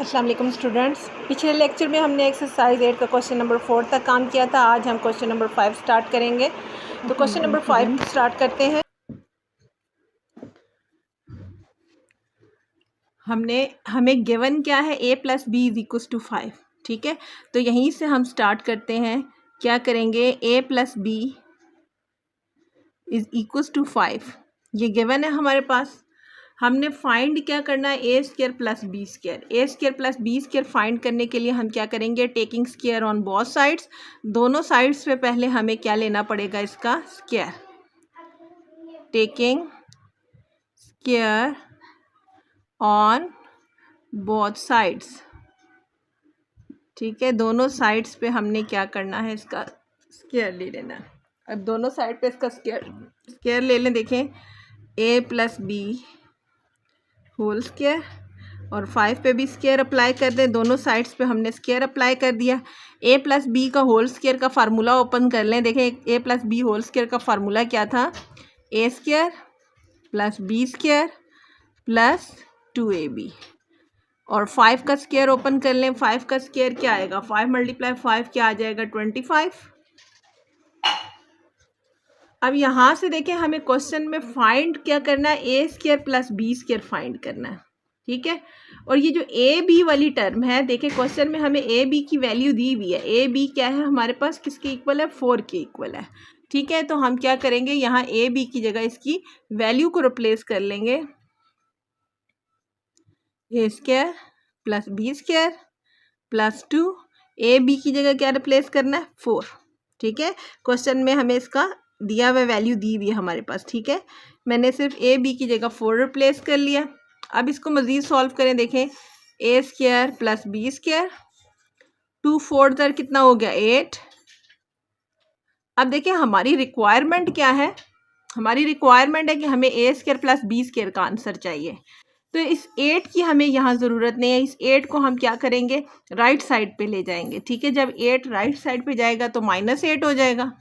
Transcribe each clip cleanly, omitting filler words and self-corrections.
अस्सलाम वालेकुम स्टूडेंट्स। पिछले लेक्चर में हमने एक्सरसाइज 8 का क्वेश्चन नंबर 4 तक काम किया था। आज हम क्वेश्चन नंबर 5 स्टार्ट करेंगे। तो क्वेश्चन नंबर 5 स्टार्ट करते हैं। हमें गिवन क्या है, a plus B is equal to 5। ठीक है, तो यहीं से हम स्टार्ट करते हैं। क्या करेंगे, a plus B is equal to 5, ये गिवन है हमारे पास। हमने फाइंड क्या करना है, a square plus B square. A square plus B square find करने के लिए हम क्या करेंगे, taking square on both sides. दोनों साइड्स पे पहले हमें क्या लेना पड़ेगा, इसका square. Taking square on both sides. ठीक है, दोनों साइड्स पे हमने क्या करना है, इसका स्क्वायर ले लेना है। अब दोनों साइड पे इसका स्क्वायर ले लें। देखें, a plus B whole square और 5 पे भी स्क्वायर अप्लाई कर दें। दोनों साइड्स पे हमने स्क्वायर अप्लाई कर दिया। ए प्लस बी का होल स्क्वायर का फार्मूला ओपन कर लें। देखें, a plus B whole square का फार्मूला क्या था, a square plus B square plus 2ab। और 5 का स्क्वायर ओपन कर लें। 5 का स्क्वायर क्या आएगा, 5 मल्टीप्लाई 5 क्या आ जाएगा, 25। अब यहाँ से देखें, हमें क्वेश्चन में फाइंड क्या करना है, a square plus B square find करना है। ठीक है, और ये जो ए बी वाली टर्म है, देखें क्वेश्चन में हमें ए बी की वैल्यू दी हुई है। ए बी क्या है हमारे पास, किसके इक्वल है, 4 के इक्वल है। ठीक है, तो हम क्या करेंगे, यहाँ ए बी की जगह इसकी वैल्यू को रिप्लेस कर लेंगे। A square plus B square plus 2, a b की जगह क्या रिप्लेस करना है, 4। ठीक है, क्वेश्चन में हमें इसका दिया हुआ वैल्यू दी हुई है हमारे पास। ठीक है, मैंने सिर्फ ए बी की जगह 4 रिप्लेस कर लिया। अब इसको मज़ीद सॉल्व करें। देखें, ए स्क्वायर प्लस बी स्क्वायर, 2 4 दर कितना हो गया, 8। अब देखें, हमारी रिक्वायरमेंट क्या है, हमारी रिक्वायरमेंट है कि हमें ए स्क्वायर प्लस बी स्क्वायर का आंसर चाहिए। तो इस 8 की हमें यहाँ ज़रूरत नहीं है। इस 8 को हम क्या करेंगे, राइट साइड पे ले जाएंगे। ठीक है, जब 8 राइट साइड पे जाएगा तो -8 हो जाएगा।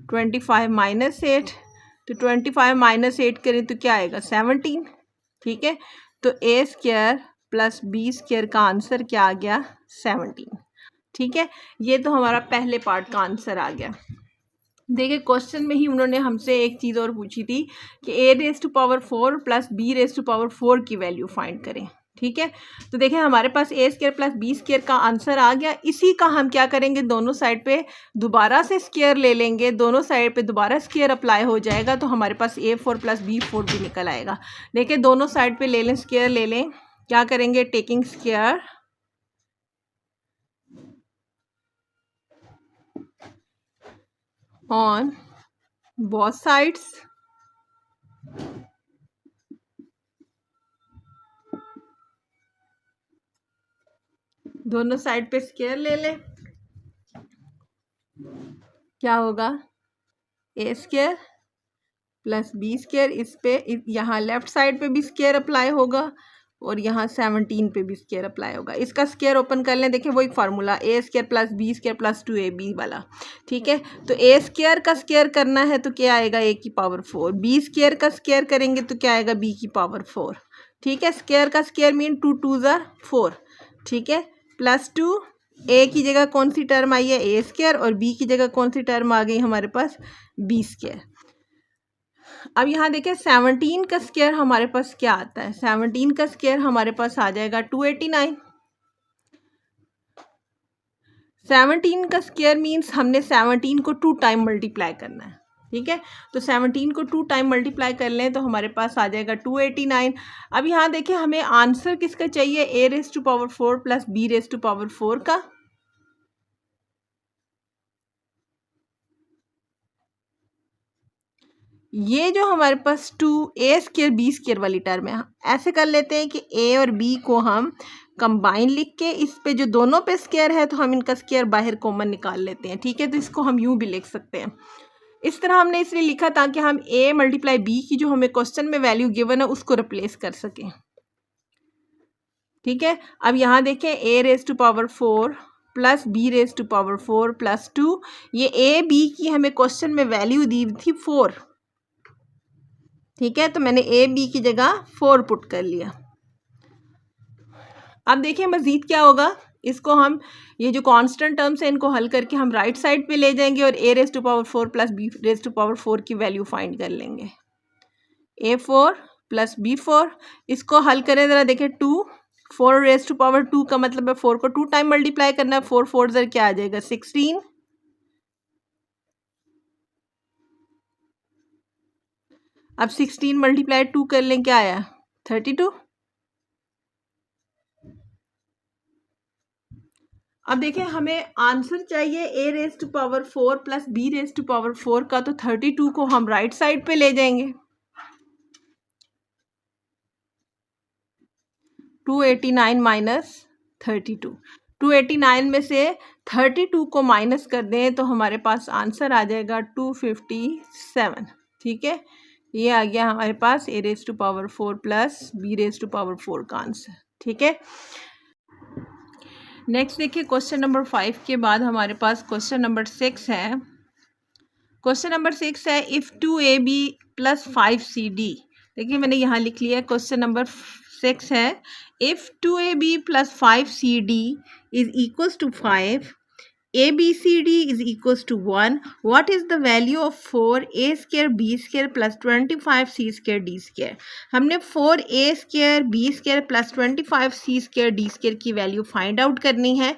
-8, तो 25 -8 करें तो क्या आएगा, 17। ठीक है, तो ए स्क्वायर प्लस बी स्क्वायर का आंसर क्या आ गया, 17। ठीक है, ये तो हमारा पहले पार्ट का आंसर आ गया। देखिए, क्वेश्चन में ही उन्होंने हमसे एक चीज़ और पूछी थी कि a raise to power 4 plus B raise to power 4 की वैल्यू फाइंड करें। ठीक है, तो देखें हमारे पास ए स्क्वायर प्लस बी स्क्वायर का आंसर आ गया। इसी का हम क्या करेंगे, दोनों साइड पे दोबारा से स्क्वायर ले लेंगे। दोनों साइड पे दोबारा स्क्वायर अप्लाई हो जाएगा तो हमारे पास A4 प्लस B4 भी निकल आएगा। देखिए, दोनों साइड पे ले लें, स्क्वायर ले लें। क्या करेंगे, taking square on both sides. दोनों साइड पे स्क्वायर ले लें। क्या होगा, ए स्क्वायर प्लस बी स्क्वायर, इस पे यहाँ लेफ्ट साइड पे भी स्क्वायर अप्लाई होगा और यहाँ 17 पे भी स्क्वायर अप्लाई होगा। इसका स्क्वायर ओपन कर लें। देखिए, वही formula, a square plus B square plus 2ab वाला। ठीक है, तो ए स्क्वायर का स्क्वायर करना है तो क्या आएगा, a की पावर 4। बी स्क्वायर का स्क्वायर करेंगे तो क्या आएगा, b की पावर 4। ठीक है, स्क्वायर का स्क्वायर मीन 2 2 ज़ा 4। ठीक है, प्लस 2, ए की जगह कौन सी टर्म आई है, ए स्क्वायर, और बी की जगह कौन सी टर्म आ गई हमारे पास, बी स्क्वायर। अब यहाँ देखें, 17 का स्क्वायर हमारे पास क्या आता है, 17 का स्क्वायर हमारे पास आ जाएगा 289। 17 का स्क्वायर मीन्स हमने 17 को 2 टाइम मल्टीप्लाई करना है। ठीक है, तो 17 को 2 टाइम मल्टीप्लाई कर लें तो हमारे पास आ जाएगा 289। अब यहाँ देखें, हमें आंसर किसका चाहिए, a raise to power 4 plus B raise to power 4 का। ये जो हमारे पास 2a स्क्वायर बी स्क्वायर वाली टर्म है, ऐसे कर लेते हैं कि a और b को हम कंबाइन लिख के इस पे जो दोनों पे स्क्वायर है तो हम इनका स्क्वायर बाहर कॉमन निकाल लेते हैं। ठीक है, तो इसको हम यूं भी लिख सकते हैं। इस तरह हमने इसलिए लिखा ताकि हम a मल्टीप्लाई b की जो हमें क्वेश्चन में वैल्यू गिवन है उसको रिप्लेस कर सकें। ठीक है, अब यहाँ देखें, a raise to power 4 plus B raise to power 4 plus 2, ये a b की हमें क्वेश्चन में वैल्यू दी थी 4। ठीक है, तो मैंने ए बी की जगह 4 पुट कर लिया। अब देखिए मज़ीद क्या होगा, इसको हम ये जो कांस्टेंट टर्म्स हैं इनको हल करके हम राइट साइड पे ले जाएंगे और a raise to power 4 plus b raise to power 4 की वैल्यू फाइंड कर लेंगे। a4 प्लस b4, इसको हल करें ज़रा देखें। 2 4 रेज़ टू पावर 2 का मतलब है 4 को 2 टाइम मल्टीप्लाई करना है। 4 4 ज़र क्या आ जाएगा 16। अब 16 मल्टीप्लाई 2 कर लें, क्या आया 32। अब देखें हमें आंसर चाहिए a raise to power 4 plus b raise to power 4 का, तो 32 को हम राइट साइड पे ले जाएंगे। 289 माइनस 32, 289 में से 32 को माइनस कर दें तो हमारे पास आंसर आ जाएगा 257। ठीक है, ये आ गया हमारे पास a raise to power 4 plus b raise to power 4 का आंसर। ठीक है, नेक्स्ट देखिए क्वेश्चन नंबर 5 के बाद हमारे पास क्वेश्चन नंबर 6 है। क्वेश्चन नंबर 6 है इफ़ 2ab प्लस 5cd। देखिए मैंने यहाँ लिख लिया है, क्वेश्चन नंबर 6 है if 2ab plus 5cd is equals to 5, ABCD is equals to 1. What is the value of 4a square b square plus 25c square d square? हमने 4a square b square plus 25c square d square की value find out करनी है।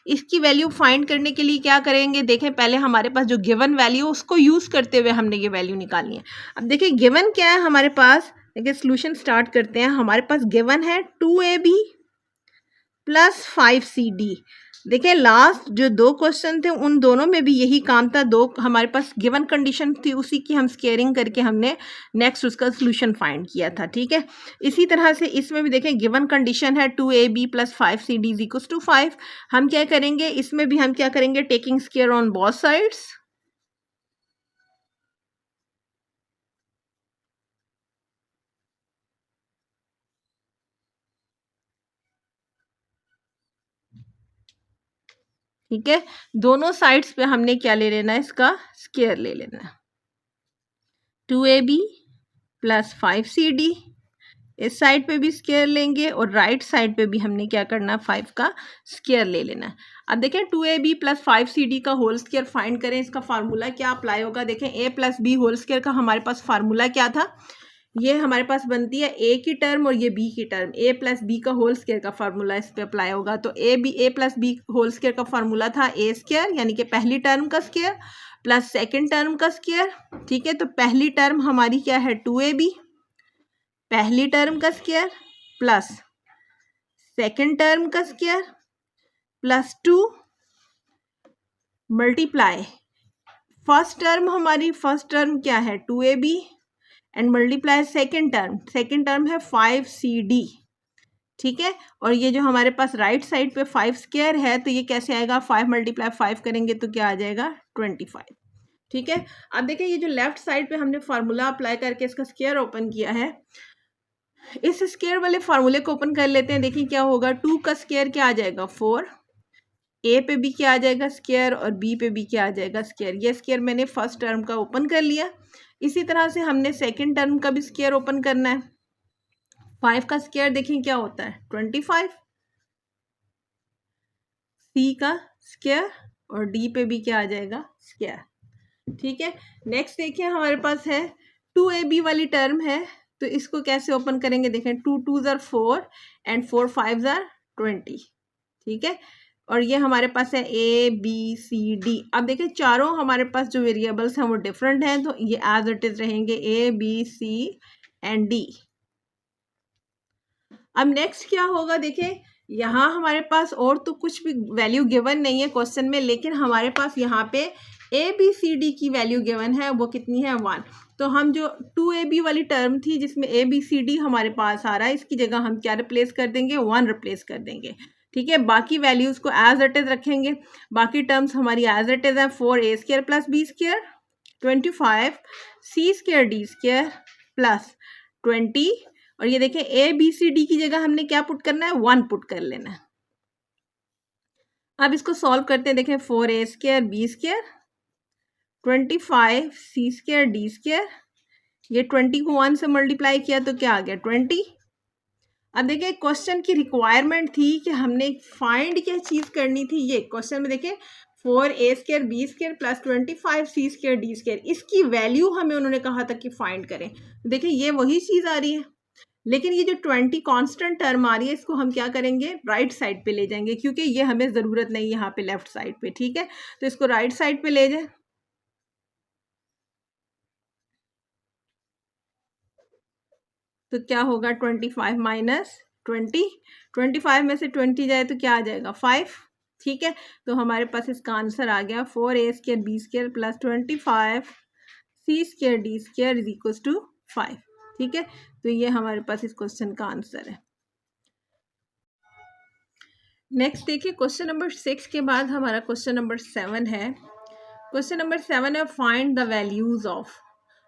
इसकी value find करने के लिए क्या करेंगे, देखें पहले हमारे पास जो गिवन वैल्यू उसको यूज़ करते हुए हमने ये वैल्यू निकालनी है। अब देखिए गिवन क्या है हमारे पास, देखिए सोल्यूशन स्टार्ट करते हैं। हमारे पास गिवन है 2ab प्लस 5cd। देखिए लास्ट जो दो क्वेश्चन थे उन दोनों में भी यही काम था, दो हमारे पास गिवन कंडीशन थी, उसी की हम स्केयरिंग करके हमने नेक्स्ट उसका सोल्यूशन फाइंड किया था। ठीक है, इसी तरह से इसमें भी देखें गिवन कंडीशन है 2ab plus 5cd is equals to 5। हम क्या करेंगे, इसमें भी हम क्या करेंगे, taking square on both sides. ठीक है, दोनों साइड्स पे हमने क्या ले लेना है, इसका स्केयर ले लेना है। 2ab प्लस 5cd, इस साइड पे भी स्केयर लेंगे और राइट साइड पे भी हमने क्या करना है, 5 का स्केयर ले लेना है। अब देखें 2ab प्लस 5cd का होल स्केयर फाइंड करें, इसका फार्मूला क्या अप्लाई होगा। देखें a plus B whole square का हमारे पास फार्मूला क्या था, ये हमारे पास बनती है a की टर्म और ये b की टर्म। a प्लस बी का होल स्केयर का फार्मूला इस पे अप्लाई होगा, तो a plus B whole square का फार्मूला था a स्केयर यानी कि पहली टर्म का स्केयर प्लस सेकेंड टर्म का स्केयर। ठीक है, तो पहली टर्म हमारी क्या है 2ab, पहली टर्म का स्केयर प्लस सेकेंड टर्म का square plus 2 multiply first term, हमारी फर्स्ट टर्म क्या है 2ab and multiply second term है 5cd। ठीक है, और ये जो हमारे पास राइट साइड पे 5 स्केयर है तो ये कैसे आएगा, 5 मल्टीप्लाई 5 करेंगे तो क्या आ जाएगा 25। ठीक है, अब देखिए ये जो लेफ्ट साइड पे हमने फार्मूला अप्लाई करके इसका स्केयर ओपन किया है, इस स्केयर वाले फार्मूले को ओपन कर लेते हैं। देखिए क्या होगा, 2 का स्केयर क्या आ जाएगा 4, ए पे भी क्या आ जाएगा स्केयर और बी पे भी क्या आ जाएगा स्केयर। ये स्केयर मैंने फर्स्ट टर्म का ओपन कर लिया। इसी तरह से हमने सेकंड टर्म का भी स्केयर ओपन करना है। 5 का स्केयर देखें क्या होता है 25, सी का स्केयर और डी पे भी क्या आ जाएगा स्केयर। ठीक है, नेक्स्ट देखिए हमारे पास है 2ab वाली टर्म है, तो इसको कैसे ओपन करेंगे, देखें 2 2 ज़र 4 एंड 4 5 ज़र 20। ठीक है, और ये हमारे पास है a b c d। अब देखिए चारों हमारे पास जो वेरिएबल्स हैं वो डिफरेंट हैं, तो ये एज इट इज रहेंगे a b c and d। अब नेक्स्ट क्या होगा, देखिए यहाँ हमारे पास और तो कुछ भी वैल्यू गिवन नहीं है क्वेश्चन में, लेकिन हमारे पास यहाँ पे ए बी सी डी की वैल्यू गिवन है, वो कितनी है 1। तो हम जो 2ab वाली टर्म थी जिसमें ए बी सी डी हमारे पास आ रहा है, इसकी जगह हम क्या रिप्लेस कर देंगे 1 रिप्लेस कर देंगे। ठीक है, बाकी वैल्यूज़ को एज इट इज़ रखेंगे। बाकी टर्म्स हमारी एज इट इज़ है, 4a square plus B square 25 C square D square plus 20, और ये देखें ए बी सी डी की जगह हमने क्या पुट करना है 1 पुट कर लेना है। अब इसको सॉल्व करते हैं, देखें 4a square b square 25 C square D square ये 20 को 1 से मल्टीप्लाई किया तो क्या आ गया 20। अब देखिए क्वेश्चन की रिक्वायरमेंट थी कि हमने फाइंड क्या चीज़ करनी थी, ये क्वेश्चन में देखिए 4a² b² plus 25c² d², इसकी वैल्यू हमें उन्होंने कहा था कि फाइंड करें। देखिए ये वही चीज़ आ रही है, लेकिन ये जो 20 कांस्टेंट टर्म आ रही है इसको हम क्या करेंगे राइट साइड पे ले जाएंगे, क्योंकि ये हमें ज़रूरत नहीं यहाँ पे लेफ्ट साइड पे, ठीक है। तो इसको राइट साइड पे ले जाए, तो क्या होगा 25 माइनस 20, 25 में से 20 जाए तो क्या आ जाएगा 5, ठीक है। तो हमारे पास इसका आंसर आ गया 4a² b² plus 25c² d² is equal to 5, ठीक है। तो ये हमारे पास इस क्वेश्चन का आंसर है। नेक्स्ट देखिए क्वेश्चन नंबर 6 के बाद हमारा क्वेश्चन नंबर 7 है। क्वेश्चन नंबर 7 है फाइंड द वैल्यूज ऑफ,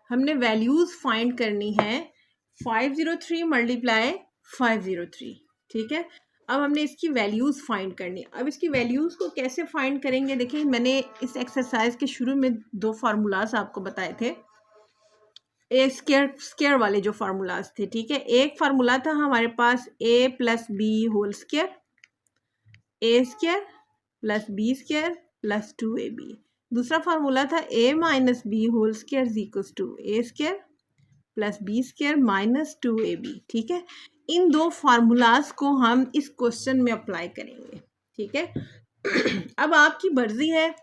हमने वैल्यूज फाइंड करनी है 503 मल्टीप्लाई 503, ठीक है। अब हमने इसकी वैल्यूज फाइंड करनी है। अब इसकी वैल्यूज को कैसे फाइंड करेंगे, देखिए मैंने इस एक्सरसाइज के शुरू में 2 फार्मूलाज आपको बताए थे, ए स्क्वायर वाले जो फार्मूलाज थे, ठीक है। एक फार्मूला था हमारे पास a plus B whole square, a² plus b² plus 2ab। दूसरा फार्मूला था a minus B whole square is equal to a² plus b² minus 2ab, ठीक है। इन 2 फार्मूलाज को हम इस क्वेश्चन में अप्लाई करेंगे, ठीक है। अब आपकी मर्जी है,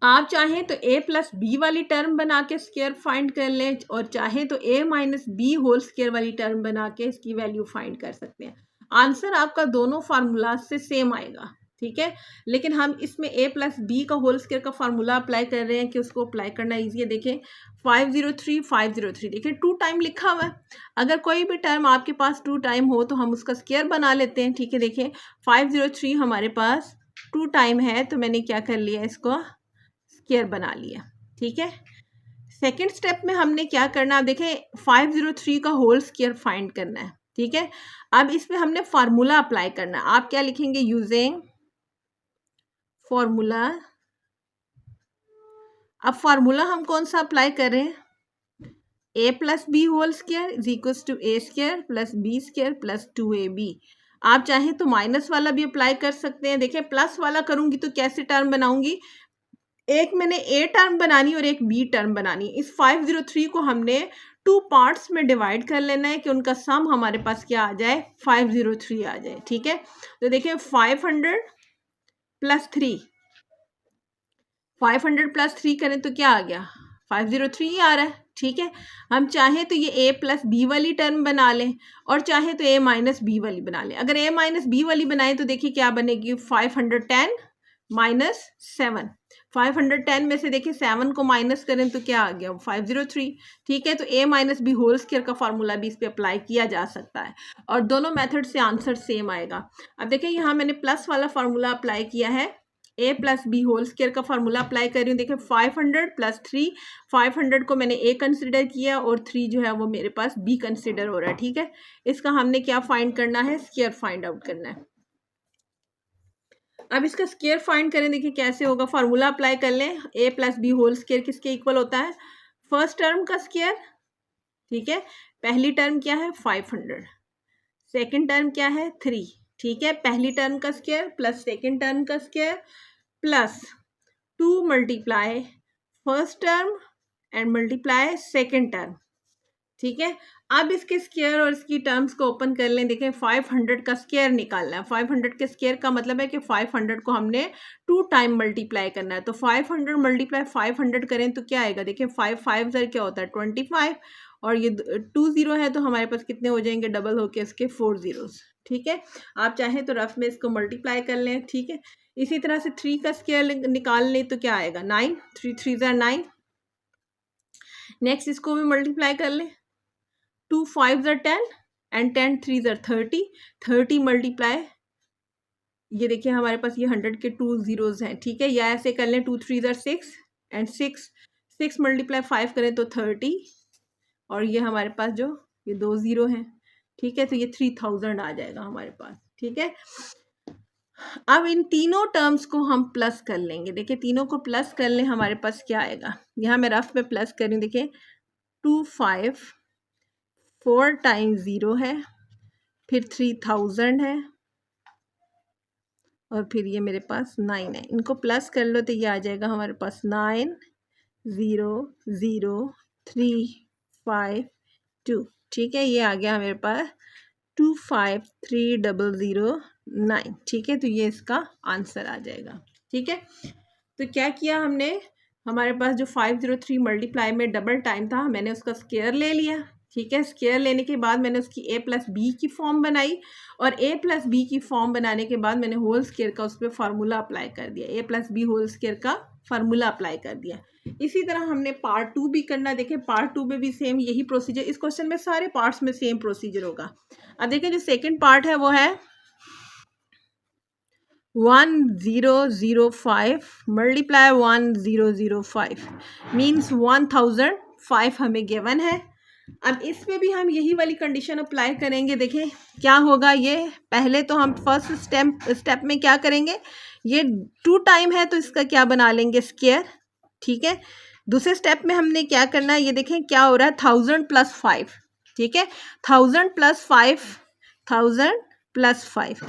आप चाहें तो a प्लस बी वाली टर्म बना के स्क्वायर फाइंड कर लें, और चाहें तो a minus B whole square वाली टर्म बना के इसकी वैल्यू फाइंड कर सकते हैं। आंसर आपका दोनों फार्मूला से सेम आएगा, ठीक है। लेकिन हम इसमें a प्लस बी का होल स्क्वायर का फार्मूला अप्लाई कर रहे हैं कि उसको अप्लाई करना ईजी है। देखें 503 503, देखिए 2 टाइम लिखा हुआ है। अगर कोई भी टर्म आपके पास 2 टाइम हो तो हम उसका स्क्वायर बना लेते हैं, ठीक है। देखिए 503 हमारे पास 2 टाइम है, तो मैंने क्या कर लिया, इसको स्क्वायर बना लिया, ठीक है। सेकेंड स्टेप में हमने क्या करना, देखें 503 का होल स्क्वायर फाइंड करना है, ठीक है। अब इसमें हमने फार्मूला अप्लाई करना है। आप क्या लिखेंगे, यूजिंग फॉर्मूला। अब फार्मूला हम कौन सा अप्लाई कर रहे हैं, a plus B whole square is equal to a² plus b² plus 2ab। आप चाहें तो माइनस वाला भी अप्लाई कर सकते हैं। देखिए प्लस वाला करूंगी तो कैसे टर्म बनाऊंगी, एक मैंने ए टर्म बनानी और एक बी टर्म बनानी। इस 503 को हमने 2 पार्ट्स में डिवाइड कर लेना है कि उनका सम हमारे पास क्या आ जाए 503 आ जाए, ठीक है। तो देखिए 500 प्लस 3, 500 प्लस 3 करें तो क्या आ गया 503 आ रहा है, ठीक है। हम चाहें तो ये a प्लस बी वाली टर्म बना लें, और चाहे तो a माइनस बी वाली बना लें। अगर a माइनस बी वाली बनाए तो देखिए क्या बनेगी 510 माइनस 7, 510 में से देखिए 7 को माइनस करें तो क्या आ गया 503, ठीक है। तो a minus B whole square का फार्मूला भी इस पे अप्लाई किया जा सकता है, और दोनों मेथड से आंसर सेम आएगा। अब देखिए यहाँ मैंने प्लस वाला फार्मूला अप्लाई किया है, a plus B whole square का फार्मूला अप्लाई कर रही हूँ। देखिए 500 प्लस 3, 500 को मैंने a कंसिडर किया और 3 जो है वो मेरे पास b कंसिडर हो रहा है, ठीक है। इसका हमने क्या फाइंड करना है, स्क्वायर फाइंड आउट करना है। अब इसका स्क्वायर फाइंड करें, देखिए कैसे होगा, फार्मूला अप्लाई कर लें। a plus B whole square किसके इक्वल होता है, फर्स्ट टर्म का स्क्वायर, ठीक है। पहली टर्म क्या है 500, सेकंड टर्म क्या है 3, ठीक है। पहली टर्म का स्क्वायर प्लस सेकंड टर्म का square plus 2 multiply first term and multiply second term, ठीक है। अब इसके स्क्वायर और इसकी टर्म्स को ओपन कर लें। देखें 500 का स्क्वायर निकालना है, 500 के स्क्वायर का मतलब है कि 500 को हमने 2 टाइम मल्टीप्लाई करना है। तो 500 मल्टीप्लाई 500 करें तो क्या आएगा, देखिए 5 5 ज़र क्या होता है 25, और ये 2 0 है तो हमारे पास कितने हो जाएंगे, डबल होके इसके 4 zeros, ठीक है। आप चाहें तो रफ में इसको मल्टीप्लाई कर लें, ठीक है। इसी तरह से 3 का स्क्वायर निकाल लें तो क्या आएगा 9, 3 3 ज़र 9। नेक्स्ट इसको भी मल्टीप्लाई कर लें, 2 5 ज़र 10 एंड 10 3 ज़र 30, 30 मल्टीप्लाई, ये देखिए हमारे पास ये 100 के 2 zeros हैं, ठीक है। या ऐसे कर लें 2 3 ज़र 6 एंड 6 मल्टीप्लाई 5 करें तो 30, और ये हमारे पास जो ये 2 0 हैं, ठीक है। तो ये 3000 आ जाएगा हमारे पास, ठीक है। अब इन तीनों टर्म्स को हम प्लस कर लेंगे। देखिए तीनों को प्लस कर लें, हमारे पास क्या आएगा, यहाँ मैं रफ में प्लस कर रही हूँ। देखिए 25, 4 टाइम्स 0 है, फिर 3000 है, और फिर ये मेरे पास 9 है। इनको प्लस कर लो तो ये आ जाएगा हमारे पास 900352। ठीक है, ये आ गया मेरे पास 253009। ठीक है, तो ये इसका आंसर आ जाएगा। ठीक है, तो क्या किया हमने, हमारे पास जो 503 मल्टीप्लाई में डबल टाइम था, मैंने उसका स्क्वायर ले लिया। ठीक है, स्क्वायर लेने के बाद मैंने उसकी a प्लस बी की फॉर्म बनाई, और a प्लस बी की फॉर्म बनाने के बाद मैंने होल स्क्वायर का उस पर फार्मूला अप्लाई कर दिया, a plus B whole square का फार्मूला अप्लाई कर दिया। इसी तरह हमने पार्ट 2 भी करना। देखें, पार्ट 2 में भी सेम यही प्रोसीजर, इस क्वेश्चन में सारे पार्ट्स में सेम प्रोसीजर होगा। अब देखें, जो सेकेंड पार्ट है वो है 1005 मल्टीप्लाई 1005 मीन्स 1005 हमें गिवन है। अब इसमें भी हम यही वाली कंडीशन अप्लाई करेंगे। देखें क्या होगा, ये पहले तो हम फर्स्ट स्टेप में क्या करेंगे, ये 2 टाइम है तो इसका क्या बना लेंगे, स्क्वायर। ठीक है, दूसरे स्टेप में हमने क्या करना है, ये देखें क्या हो रहा है, 1000 प्लस 5। ठीक है, 1000 प्लस 5, 1000 प्लस 5।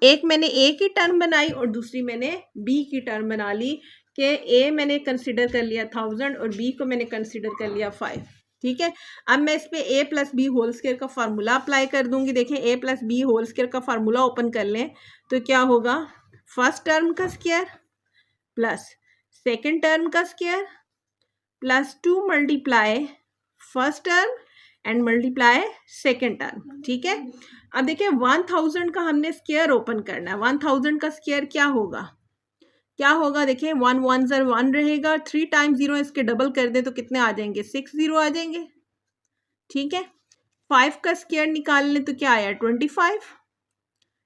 एक मैंने ए की टर्म बनाई और दूसरी मैंने बी की टर्म बना ली, कि ए मैंने कंसिडर कर लिया 1000 और बी को मैंने कंसिडर कर लिया 5। ठीक है, अब मैं इस पे ए प्लस बी होल स्क्वायर का फार्मूला अप्लाई कर दूंगी। देखें, a plus B whole square का फार्मूला ओपन कर लें तो क्या होगा, फर्स्ट टर्म का स्क्वायर प्लस सेकेंड टर्म का square plus 2 multiply first term and multiply second term. ठीक है, अब देखिए 1000 का हमने स्क्वायर ओपन करना है। 1000 का स्क्वायर क्या होगा, क्या होगा, देखिए 1 1 ज़र 1 रहेगा, 3 टाइम्स 0 इसके डबल कर दें तो कितने आ जाएंगे, 6 0 आ जाएंगे। ठीक है, 5 का स्क्वायर निकाल लें तो क्या आया, 25।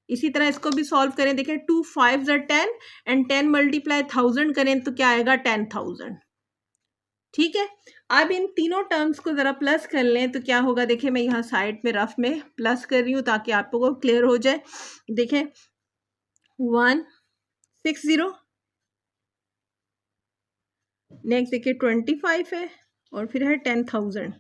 इसी तरह इसको भी सॉल्व करें। देखें 2 5 ज़र 10 एंड 10 मल्टीप्लाई 1000 करें तो क्या आएगा, 10,000। ठीक है, अब इन तीनों टर्म्स को ज़रा प्लस कर लें तो क्या होगा, देखिए मैं यहाँ साइड में रफ में प्लस कर रही हूँ ताकि आपको क्लियर हो जाए। देखें 160, नेक्स्ट देखिए 25 है, और फिर है 10,000।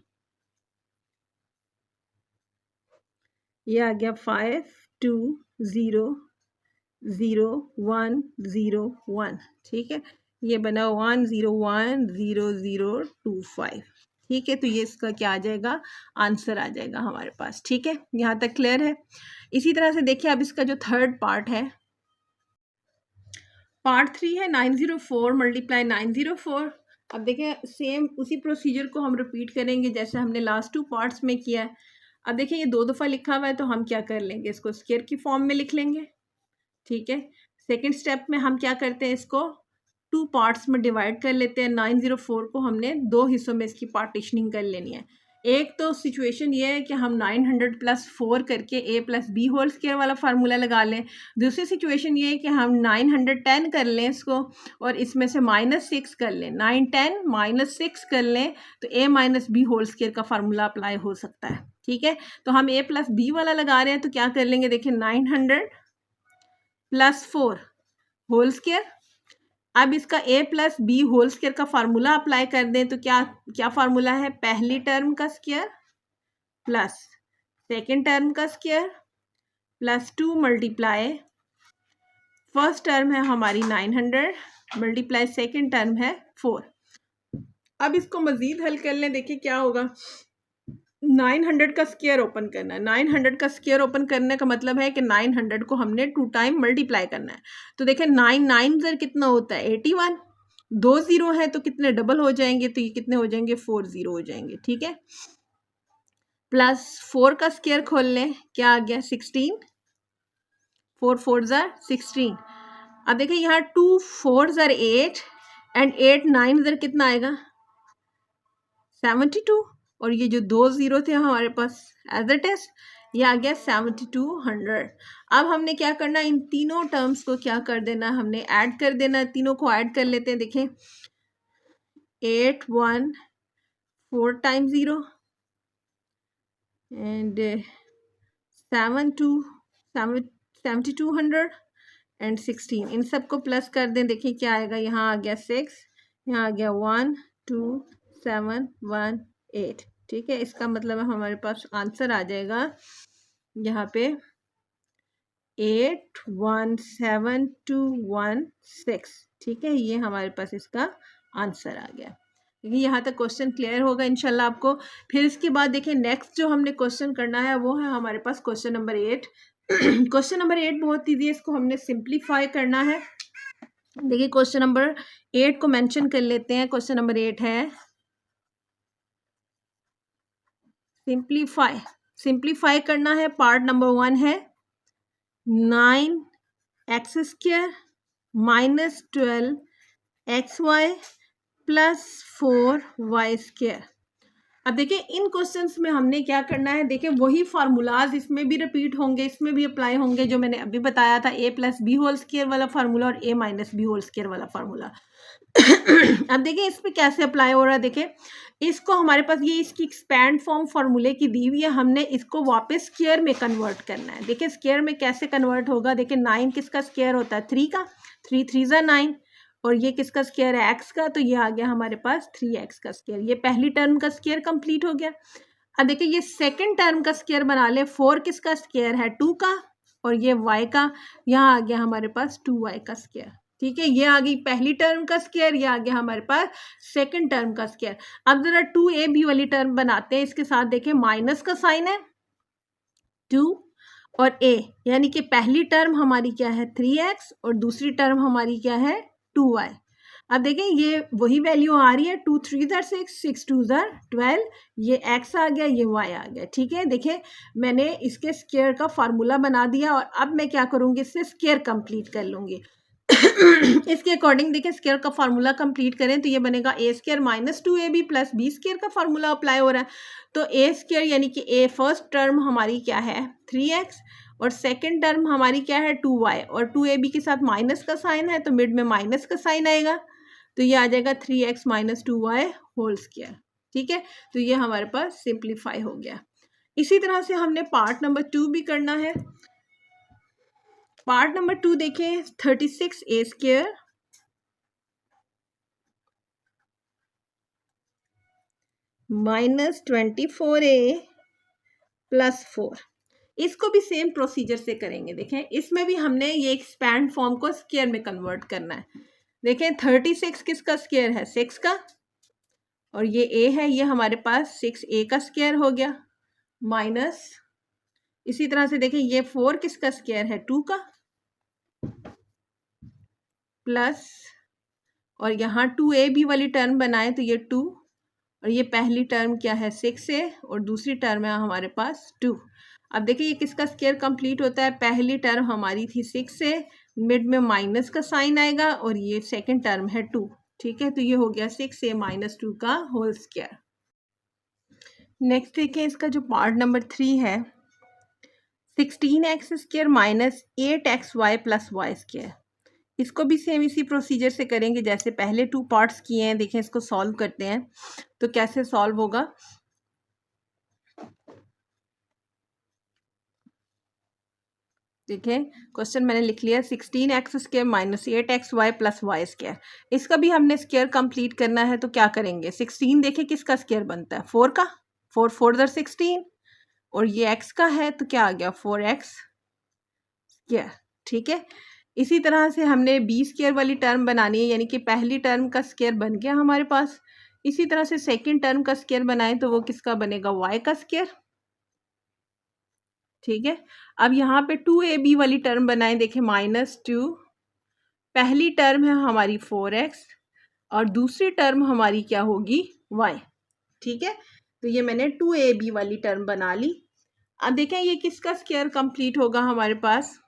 ये आ गया 52000101। ठीक है, ये बना 1010025। ठीक है, तो ये इसका क्या आ जाएगा, आंसर आ जाएगा हमारे पास। ठीक है, यहाँ तक क्लियर है। इसी तरह से देखिए अब इसका जो थर्ड पार्ट है, पार्ट 3 है 904 मल्टीप्लाई 904। अब देखें सेम उसी प्रोसीजर को हम रिपीट करेंगे जैसे हमने लास्ट 2 पार्ट्स में किया है। अब देखिए ये 2 दफ़ा लिखा हुआ है तो हम क्या कर लेंगे, इसको स्क्वायर की फॉर्म में लिख लेंगे। ठीक है, सेकेंड स्टेप में हम क्या करते हैं, इसको 2 पार्ट्स में डिवाइड कर लेते हैं। 904 को हमने 2 हिस्सों में इसकी पार्टीशनिंग कर लेनी है। एक तो सिचुएशन ये है कि हम 900 प्लस 4 करके a plus B whole square वाला फार्मूला लगा लें। दूसरी सिचुएशन ये है कि हम 910 कर लें इसको, और इसमें से -6 कर लें। 910 -6 कर लें तो a minus B whole square का फार्मूला अप्लाई हो सकता है। ठीक है, तो हम a प्लस बी वाला लगा रहे हैं तो क्या कर लेंगे, देखिए 900 प्लस 4 होल स्क्वायर। अब इसका a plus B whole square का फार्मूला अप्लाई कर दें तो क्या क्या फार्मूला है, पहली टर्म का स्क्वायर प्लस सेकेंड टर्म का square plus 2 multiply first term है हमारी 900 मल्टीप्लाई सेकेंड टर्म है 4। अब इसको मजीद हल कर लें। देखिए क्या होगा, 900 का स्क्वायर ओपन करना है। 900 का स्क्वायर ओपन करने का मतलब है कि 900 को हमने 2 टाइम मल्टीप्लाई करना है। तो देखें 9 9 ज़र कितना होता है, 81। 2 0 है तो कितने डबल हो जाएंगे, तो ये कितने हो जाएंगे, 4 0 हो जाएंगे। ठीक है, प्लस 4 का स्क्वायर खोल लें, क्या आ गया, 16। 4 4 ज़र 16। अब देखिए यहाँ 2 4 ज़र 8 एंड 8 9 ज़र कितना आएगा, 72। और ये जो 2 0 थे हमारे पास एज अ टेस्ट, ये आ गया 7200। अब हमने क्या करना, इन तीनों टर्म्स को क्या कर देना, हमने ऐड कर देना। तीनों को ऐड कर लेते हैं। देखें 8 1 4 टाइम्स 0 एंड 7200 एंड 16, इन सबको प्लस कर दें। देखिए क्या आएगा, यहाँ आ गया 6, यहाँ आ गया 1 2 7 1 8। ठीक है, इसका मतलब हमारे पास आंसर आ जाएगा यहाँ पे 817216। ठीक है, ये हमारे पास इसका आंसर आ गया। देखिए यहाँ तक क्वेश्चन क्लियर होगा इंशाल्लाह आपको। फिर इसके बाद देखिए नेक्स्ट जो हमने क्वेश्चन करना है वो है हमारे पास क्वेश्चन नंबर 8। क्वेश्चन नंबर 8 बहुत ईजी है, इसको हमने सिंप्लीफाई करना है। देखिए क्वेश्चन नंबर 8 को मेंशन कर लेते हैं। क्वेश्चन नंबर 8 है सिंप्लीफाई। सिंप्लीफाई करना है। पार्ट नंबर 1 है 9x² minus 12xy plus 4y²। अब देखिए इन क्वेश्चंस में हमने क्या करना है, देखिए वही फार्मूलाज इसमें भी रिपीट होंगे, इसमें भी अप्लाई होंगे जो मैंने अभी बताया था, a plus B whole square वाला फार्मूला और a minus B whole square वाला फार्मूला। अब देखिए इस पे कैसे अप्लाई हो रहा है। देखिए इसको हमारे पास ये इसकी एक्सपैंड फॉर्म फार्मूले की दी हुई है, हमने इसको वापस स्क्वायर में कन्वर्ट करना है। देखिए स्क्वायर में कैसे कन्वर्ट होगा, देखिए 9 किसका स्क्वायर होता है 3 का, 3 3 ज़ा 9, और ये किसका स्क्वायर है x का, तो ये आ गया हमारे पास 3x का स्क्वायर। ये पहली टर्म का स्क्वायर कंप्लीट हो गया। अब देखिए ये सेकंड टर्म का स्क्वायर बना ले, 4 किसका स्क्वायर है 2 का, और ये y का, यहाँ आ गया हमारे पास 2y का स्क्वायर। ठीक है, ये आ गई पहली टर्म का स्क्वायर, ये आ गया हमारे पास सेकंड टर्म का स्क्वायर। अब जरा 2ab वाली टर्म बनाते हैं। इसके साथ देखिए माइनस का साइन है 2 और a, यानी कि पहली टर्म हमारी क्या है 3x और दूसरी टर्म हमारी क्या है 2y। अब देखें ये वही वैल्यू आ रही है, 2 3 ज़ा 6, 6 2 ज़ा 12, ये x आ गया, ये y आ गया। ठीक है, देखिए मैंने इसके स्क्वायर का फार्मूला बना दिया और अब मैं क्या करूँगी, इससे स्क्वायर कंप्लीट कर लूँगी। इसके अकॉर्डिंग देखिए स्क्वायर का फार्मूला कंप्लीट करें तो ये बनेगा a² minus 2ab plus b² का फार्मूला अप्लाई हो रहा है। तो a² यानी कि a फर्स्ट टर्म हमारी क्या है 3x और सेकंड टर्म हमारी क्या है 2y, और 2ab के साथ माइनस का साइन है तो मिड में माइनस का साइन आएगा, तो ये आ जाएगा 3x minus 2y whole square. ठीक है, तो ये हमारे पास सिंप्लीफाई हो गया। इसी तरह से हमने पार्ट नंबर 2 भी करना है। पार्ट नंबर 2 देखें 36a² माइनस 24a प्लस 4। इसको भी सेम प्रोसीजर से करेंगे। देखें इसमें भी हमने ये एक्सपैंड फॉर्म को स्क्वायर में कन्वर्ट करना है। देखें 36 किसका स्क्वायर है 6 का, और ये a है, ये हमारे पास 6a का स्क्वायर हो गया, माइनस इसी तरह से देखें ये 4 किसका स्क्वायर है 2 का, प्लस और यहाँ 2ab वाली टर्म बनाए तो ये 2, और ये पहली टर्म क्या है 6a और दूसरी टर्म है हमारे पास 2। अब देखिए ये किसका स्क्वायर कंप्लीट होता है, पहली टर्म हमारी थी 6a, मिड में माइनस का साइन आएगा और ये सेकंड टर्म है 2। ठीक है, तो ये हो गया 6a माइनस 2 का होल स्क्वायर। नेक्स्ट देखिए इसका जो पार्ट नंबर 3 है 16x² minus 8xy plus y²। इसको भी सेम इसी प्रोसीजर से करेंगे जैसे पहले 2 पार्ट्स किए हैं। देखें इसको सॉल्व करते हैं तो कैसे सॉल्व होगा। देखिए क्वेश्चन मैंने लिख लिया 16x² minus 8xy plus y²। इसका भी हमने स्क्वायर कंप्लीट करना है तो क्या करेंगे, 16 देखिए किसका स्क्वायर बनता है 4 का, 4 4 ज़ा 16, और ये x का है तो क्या आ गया 4x²। ठीक है, इसी तरह से हमने b² वाली टर्म बनानी है, यानी कि पहली टर्म का स्क्वायर बन गया हमारे पास। इसी तरह से सेकंड टर्म का स्क्वायर बनाए तो वो किसका बनेगा y का स्क्वायर। ठीक है, अब यहाँ पे 2ab वाली टर्म बनाए, देखें -2, पहली टर्म है हमारी 4x और दूसरी टर्म हमारी क्या होगी y। ठीक है, तो ये मैंने 2ab वाली टर्म बना ली। अब देखें ये किसका स्क्वायर कंप्लीट होगा हमारे पास,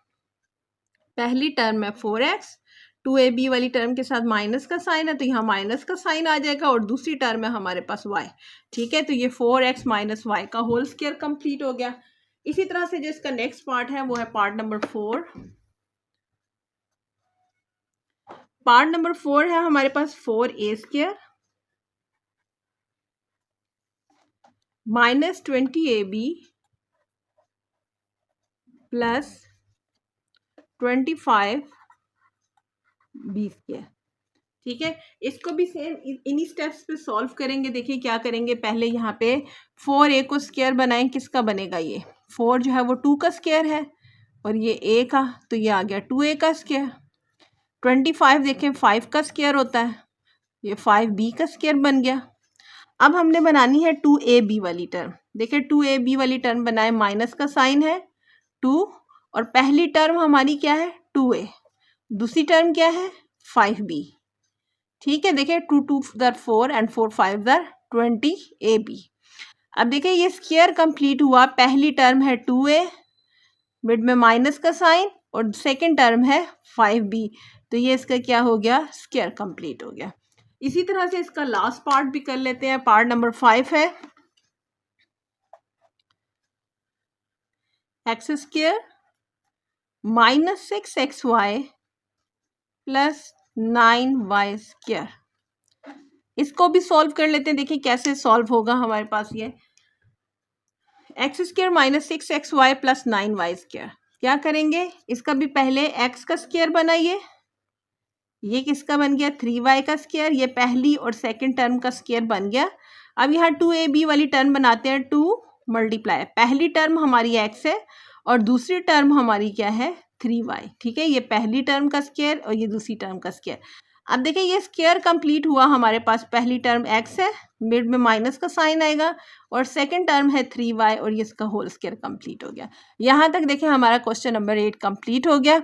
पहली टर्म है 4x, 2ab वाली टर्म के साथ माइनस का साइन है तो यहाँ माइनस का साइन आ जाएगा, और दूसरी टर्म है हमारे पास y। ठीक है, तो ये 4x माइनस y का होल स्क्वायर कंप्लीट हो गया। इसी तरह से जो इसका नेक्स्ट पार्ट है वो है पार्ट नंबर 4। पार्ट नंबर 4 है हमारे पास 4a² minus 20ab plus 25b²। ठीक है, इसको भी सेम इन्हीं स्टेप्स पे सॉल्व करेंगे। देखिए क्या करेंगे, पहले यहाँ पे 4a को स्क्वायर बनाएं, किसका बनेगा, ये 4 जो है वो 2 का स्क्वायर है और ये a का, तो ये आ गया 2a का स्क्वायर। 25 देखें 5 का स्क्वायर होता है, ये 5b का स्क्वायर बन गया। अब हमने बनानी है 2ab वाली टर्म। देखिए 2ab वाली टर्म बनाए, माइनस का साइन है 2 और पहली टर्म हमारी क्या है 2a, दूसरी टर्म क्या है 5b। ठीक है, देखिए 2 2 दर 4 एंड 4 5 दर 20 ab। अब देखिए ये स्क्वायर कंप्लीट हुआ, पहली टर्म है 2a, मिड में माइनस का साइन और सेकंड टर्म है 5b, तो ये इसका क्या हो गया, स्क्वायर कंप्लीट हो गया। इसी तरह से इसका लास्ट पार्ट भी कर लेते हैं। पार्ट नंबर 5 है x square minus 6xy plus 9y square. इसको भी सॉल्व कर लेते हैं। देखिए कैसे सॉल्व होगा हमारे पास, ये x square minus 6xy plus 9y square. क्या करेंगे, इसका भी पहले x का स्क्वायर बनाइए, ये किसका बन गया 3y का स्क्वायर, ये पहली और सेकंड टर्म का स्क्वायर बन गया। अब यहाँ 2ab वाली टर्म बनाते हैं, 2 मल्टीप्लाई, पहली टर्म हमारी x है और दूसरी टर्म हमारी क्या है 3y। ठीक है, ये पहली टर्म का स्क्वायर और ये दूसरी टर्म का स्क्वायर। अब देखिए ये स्क्वायर कंप्लीट हुआ, हमारे पास पहली टर्म x है, मिड में माइनस का साइन आएगा और सेकंड टर्म है 3y और ये इसका होल स्क्वायर कंप्लीट हो गया। यहाँ तक देखिए हमारा क्वेश्चन नंबर 8 कंप्लीट हो गया।